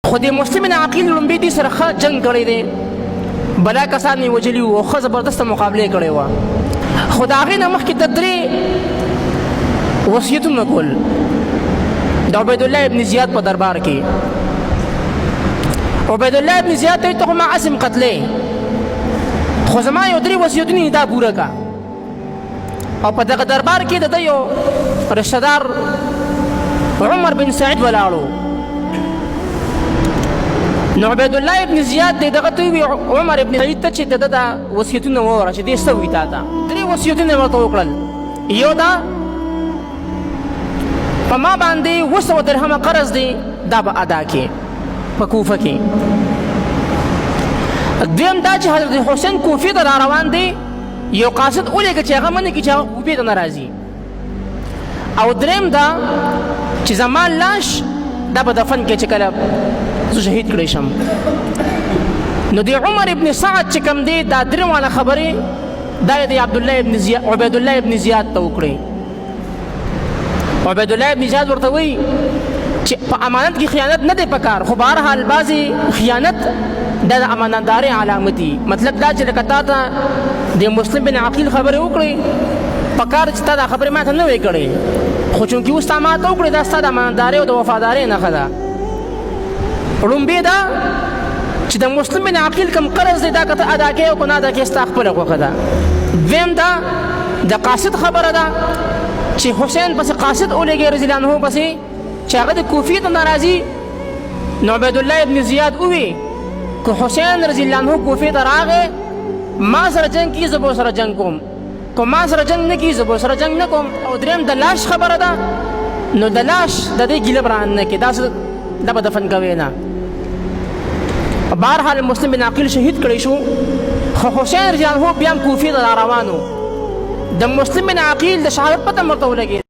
خو د مسلم بن عقیل لومبي دې سره ښه جنګ کړی دی، بلا کسان یې وجلي وو او ښه زبردسته مقابله یې کړې وه. خو د هغې نه مخکې د 3 وصیتونه کول د عبیدالله ابن زیاد په دربار کې. عبیدالله ابن زیاد ته ته خو ما عاصم قتلی، خو زما یو 3 وصیتونه دا پوره کا. او په دغه دربار کې د ده یو رشته دار عمر بن سعید ولاړو. نو عبیدالله ابن زیاد دی دغه ته ووي عمر ابن سعید ته چې د ده دا وصیتونه ووره چې دې څه وي تا ته. 3 وصیتونه یې ورته وکړل. یو دا په ما باندې 200 درهمه قرض دی، دا به ادا کې په کوفه کې. دویم دا چې حضرت حسین کوفې ته را روان دی، یو قاصد ولېږه چې هغه منې کړي چې هغه کوفې ته نه راځي. او دریم دا چې زما لاش دا به دفن کې چې کله زه شهید کړی شم. نو د عمر ابن سعد چې کوم دی دا 3 والا خبرې دا یې د عبیدالله ابن زیاد ته وکړې. عبیدالله ابن زیاد ورته وایي چې په امانت کې خیانت نه دی پکار، خو بهرحال بعضې خیانت دا د امانتدارۍ علامت دي. مطلب دا چې لکه تا ته د مسلم بن عقیل خبرې وکړې، پکار چې تا دا خبرې ما ته نه وې کړې، خو چونکې اوس تا ما ته وکړې دا ستا د امانتدارۍ او د وفادارۍ نښه ده. لومبې دا چې د مسلم بن عقیل کوم قرض دی دا که ته ادا کوې او که نه ادا کوې ستا خپله خوښه ده. دویم دا د قاصد خبره ده چې حسین پسې قاصد ولېږي رضی الله عنه پسې چې هغه د کوفې ته نه راځي. نو عبیدالله ابن زیاد ووي که حسین رضی الله عنه کوفې ته راغی ما سره جنګ کي زه به سره جنګ کوم، که ما سره جنګ نه کي زه به سره جنګ نه کوم. او دریم د لاش خبره ده، نو د لاش د دې ګیله به رانه کړي، داسې دا به دفن کوې نه. بهرحال مسلم بن عقیل شهید کړی شو، خو حسین رضی الله عنه بیا هم کوفې ته را روان و. د مسلم بن عقیل د شهادت پته هم ورته ولګېد.